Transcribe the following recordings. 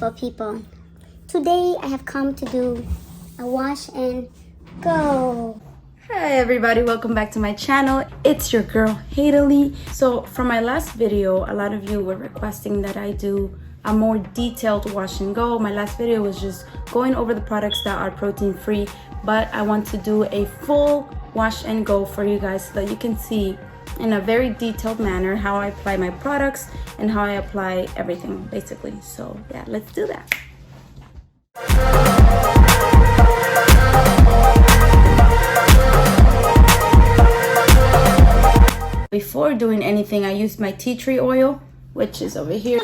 beautiful people. Today I have come to do a wash and go. Hi everybody, welcome back to my channel. It's your girl Geidily. So from my last video, a lot of you were requesting that I do a more detailed wash and go. My last video was just going over the products that are protein free, but I want to do a full wash and go for you guys so that you can see in a very detailed manner how I apply my products and how I apply everything basically. So yeah, let's do that. Before doing anything, I used my tea tree oil, which is over here,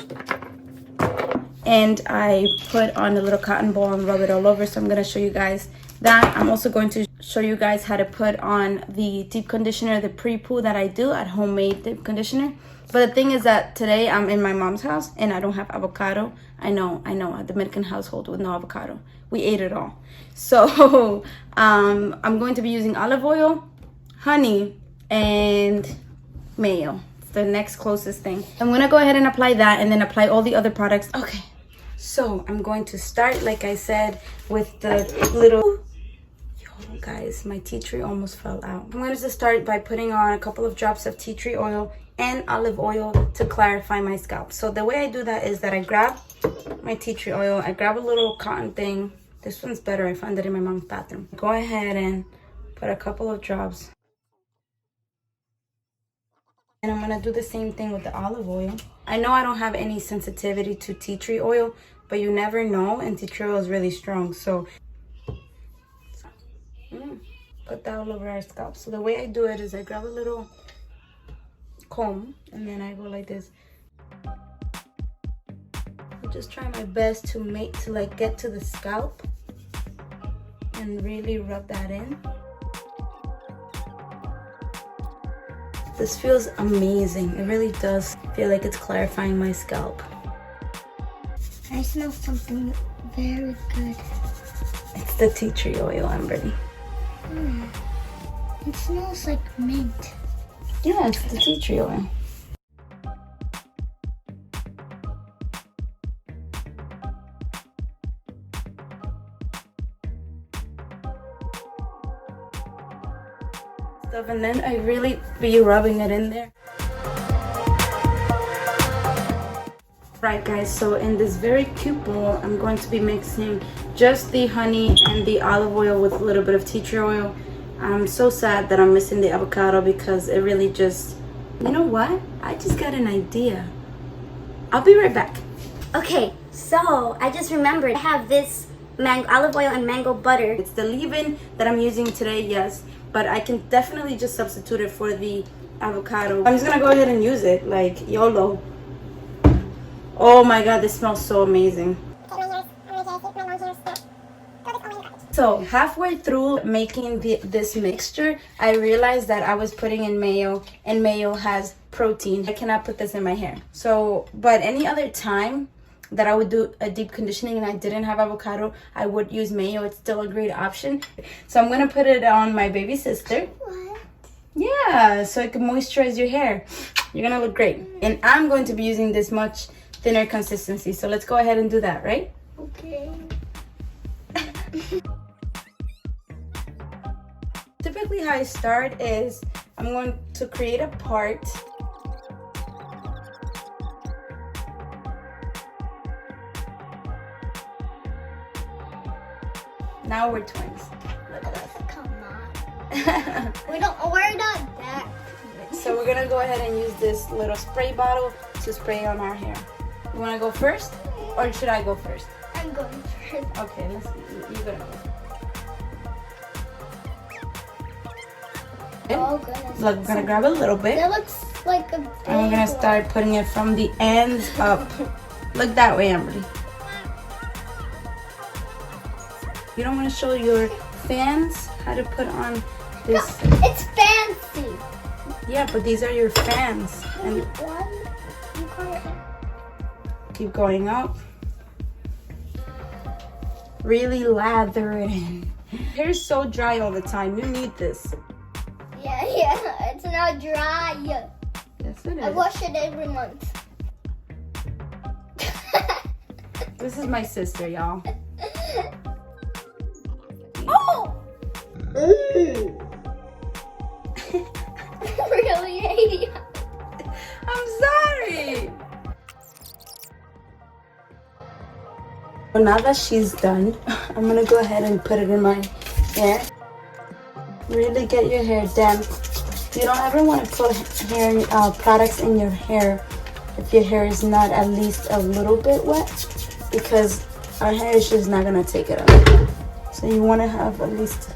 and I put on a little cotton ball and rub it all over. So I'm going to show you guys that. I'm also going to show you guys how to put on the deep conditioner, the pre-poo that I do at homemade deep conditioner. But the thing is that today I'm in my mom's house and I don't have avocado. I know, a Dominican household with no avocado. We ate it all. So I'm going to be using olive oil, honey, and mayo. It's the next closest thing. I'm gonna go ahead and apply that and then apply all the other products. Okay, so I'm going to start, like I said, with the little, yo guys, my tea tree almost fell out. I'm going to start by putting on a couple of drops of tea tree oil and olive oil to clarify my scalp. So the way I do that is that I grab my tea tree oil, I grab a little cotton thing. This one's better, I found it in my mom's bathroom. Go ahead and put a couple of drops. And I'm gonna do the same thing with the olive oil. I know I don't have any sensitivity to tea tree oil, but you never know, and tea tree oil is really strong. So put that all over our scalp. So the way I do it is I grab a little comb and then I go like this. I just try my best to get to the scalp and really rub that in. This feels amazing. It really does feel like it's clarifying my scalp. I smell something very good. It's the tea tree oil, Amberly. It smells like mint. Yeah, it's the tea tree oil. And then I really be rubbing it in there. Right guys, so in this very cute bowl, I'm going to be mixing just the honey and the olive oil with a little bit of tea tree oil. I'm so sad that I'm missing the avocado because it really just, you know what? I just got an idea. I'll be right back. Okay, so I just remembered I have this olive oil and mango butter. It's the leave-in that I'm using today, yes, but I can definitely just substitute it for the avocado. I'm just gonna go ahead and use it, like YOLO. Oh my god, this smells so amazing. So halfway through making this mixture, I realized that I was putting in mayo, and mayo has protein. I cannot put this in my hair. So, but any other time that I would do a deep conditioning and I didn't have avocado, I would use mayo. It's still a great option. So I'm gonna put it on my baby sister. What? Yeah, so it can moisturize your hair. You're gonna look great. And I'm going to be using this much thinner consistency. So let's go ahead and do that, right? Okay. Typically how I start is I'm going to create a part. Now we're twins. Look at us. Come on. we're not that. So we're gonna go ahead and use this little spray bottle to spray on our hair. You wanna go first? Or should I go first? I'm going first. Okay, you're gonna go. Oh goodness. Look, we're gonna grab a little bit. That looks like a big And we're gonna start putting it from the ends up. Look that way, Amberly. You don't want to show your fans how to put on this? No, it's fancy. Yeah, but these are your fans. And keep going up. Really lather it in. Hair's so dry all the time. You need this. Yeah, it's not dry. Yes, it is. I wash it every month. This is my sister, y'all. Oh! Really? I'm sorry. Well, now that she's done, I'm gonna go ahead and put it in my hair. Really get your hair damp. You don't ever want to put hair products in your hair if your hair is not at least a little bit wet, because our hair is just not gonna take it up. So you want to have at least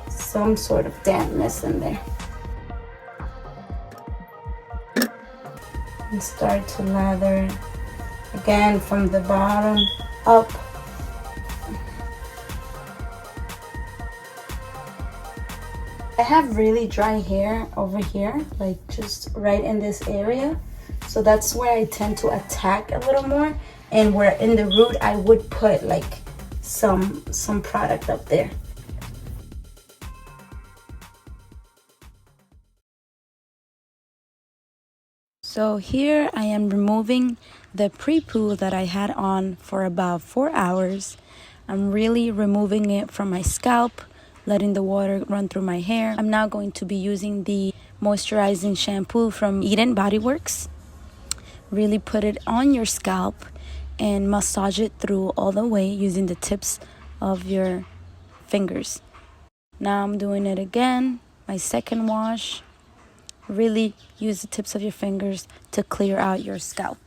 some sort of dampness in there. And start to lather again from the bottom up. I have really dry hair over here, like just right in this area. So that's where I tend to attack a little more. And where in the root, I would put like some product up there. So here I am removing the pre-poo that I had on for about 4 hours. I'm really removing it from my scalp, letting the water run through my hair. I'm now going to be using the moisturizing shampoo from Beaton Body Works. Really put it on your scalp and massage it through all the way using the tips of your fingers. Now I'm doing it again, my second wash. Really use the tips of your fingers to clear out your scalp.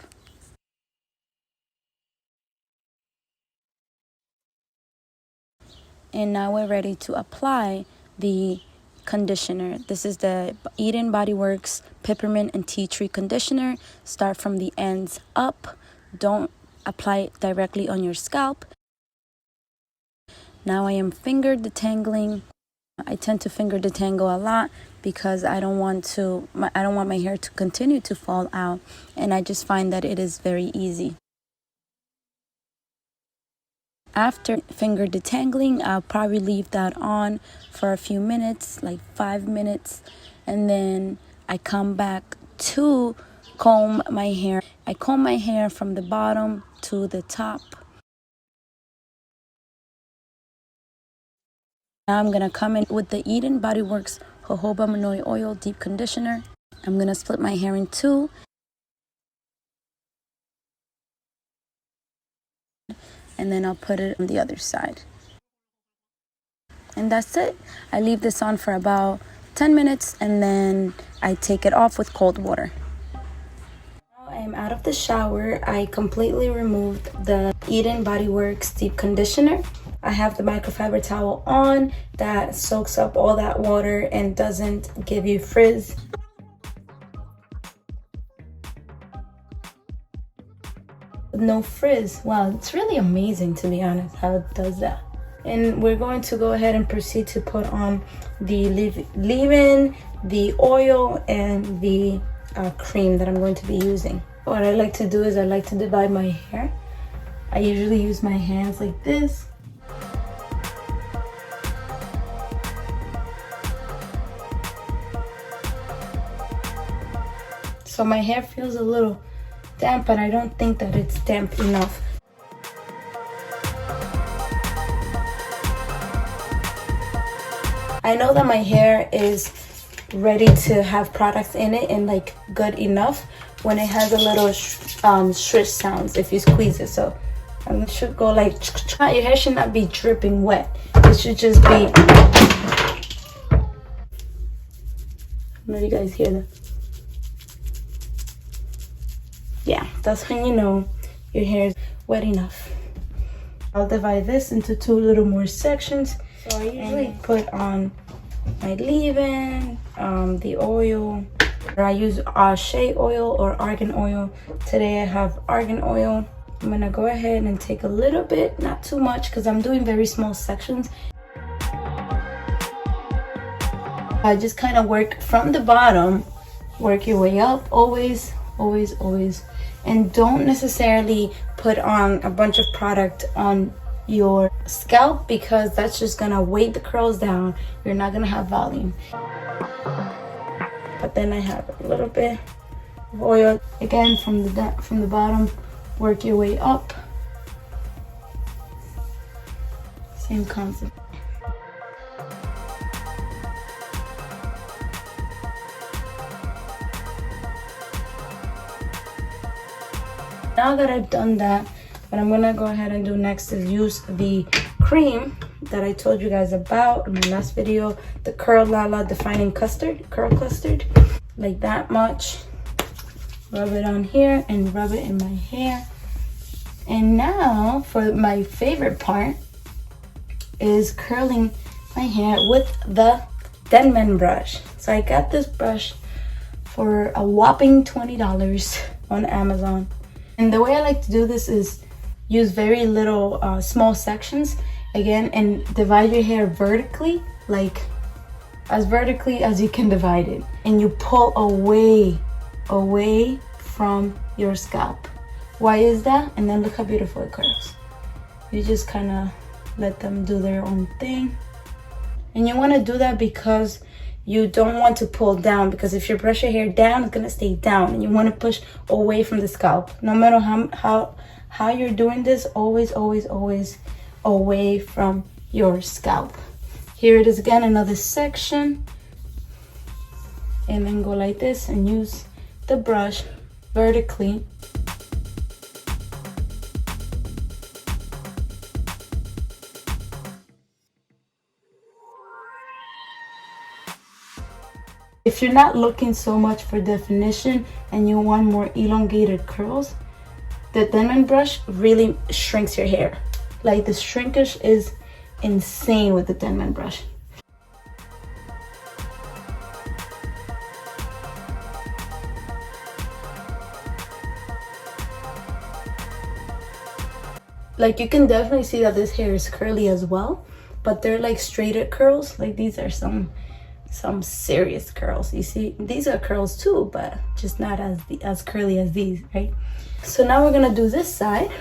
And now we're ready to apply the conditioner. This is the Beaton Body Works Peppermint and Tea Tree Conditioner. Start from the ends up. Don't apply it directly on your scalp. Now I am finger detangling. I tend to finger detangle a lot because I don't want my hair to continue to fall out, and I just find that it is very easy. After finger detangling, I'll probably leave that on for a few minutes, like 5 minutes, and then I come back to comb my hair. I comb my hair from the bottom to the top. Now I'm going to come in with the Beaton Body Works Jojoba Manoi Oil Deep Conditioner. I'm going to split my hair in two. And then I'll put it on the other side. And that's it. I leave this on for about 10 minutes and then I take it off with cold water. Now I am out of the shower. I completely removed the Beaton Body Works Deep Conditioner. I have the microfiber towel on that soaks up all that water and doesn't give you frizz. No frizz. Wow, it's really amazing, to be honest, how it does that. And we're going to go ahead and proceed to put on the leave-in, the oil, and the cream that I'm going to be using. What I like to do is I like to divide my hair. I usually use my hands like this. So my hair feels a little damp, but I don't think that it's damp enough. I know that my hair is ready to have products in it and like good enough when it has a little swish sounds if you squeeze it. So it should go like, your hair should not be dripping wet. It should just be, I don't know if you guys hear that. Yeah, that's when you know your hair is wet enough. I'll divide this into two little more sections. So I usually put on my leave-in, the oil. I use shea oil or argan oil. Today I have argan oil. I'm gonna go ahead and take a little bit, not too much, because I'm doing very small sections. I just kind of work from the bottom, work your way up, always. And don't necessarily put on a bunch of product on your scalp because that's just gonna weight the curls down. You're not gonna have volume. But then I have a little bit of oil again from the bottom. Work your way up. Same concept. Now that I've done that, what I'm gonna go ahead and do next is use the cream that I told you guys about in my last video, the Curl Lala Defining Custard, Curl Custard, like that much. Rub it on here and rub it in my hair. And now for my favorite part is curling my hair with the Denman brush. So I got this brush for a whopping $20 on Amazon. And the way I like to do this is use very little small sections again and divide your hair vertically, like as vertically as you can divide it. And you pull away from your scalp. Why is that? And then look how beautiful it curls. You just kind of let them do their own thing. And you want to do that because you don't want to pull down, because if you brush your hair down, it's going to stay down. And you want to push away from the scalp. No matter how you're doing this, always away from your scalp. Here it is again, another section. And then go like this and use the brush vertically. If you're not looking so much for definition and you want more elongated curls, the Denman brush really shrinks your hair. Like, the shrinkage is insane with the Denman brush. Like, you can definitely see that this hair is curly as well, but they're like straighted curls. Like, these are some serious curls. You see, these are curls too, but just not as curly as these, right? So now we're gonna do this side.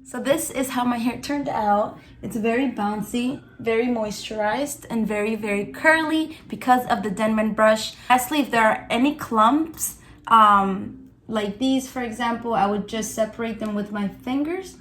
So this is how my hair turned out. It's very bouncy, very moisturized, and very, very curly because of the Denman brush. Lastly, if there are any clumps, like these, for example, I would just separate them with my fingers.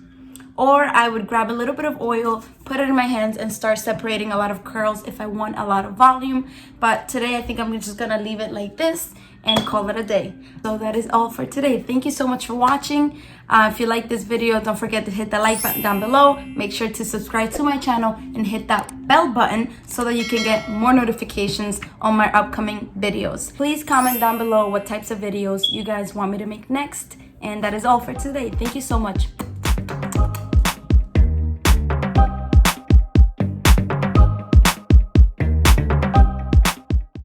Or I would grab a little bit of oil, put it in my hands, and start separating a lot of curls if I want a lot of volume. But today, I think I'm just gonna leave it like this and call it a day. So that is all for today. Thank you so much for watching. If you like this video, don't forget to hit the like button down below. Make sure to subscribe to my channel and hit that bell button so that you can get more notifications on my upcoming videos. Please comment down below what types of videos you guys want me to make next. And that is all for today. Thank you so much.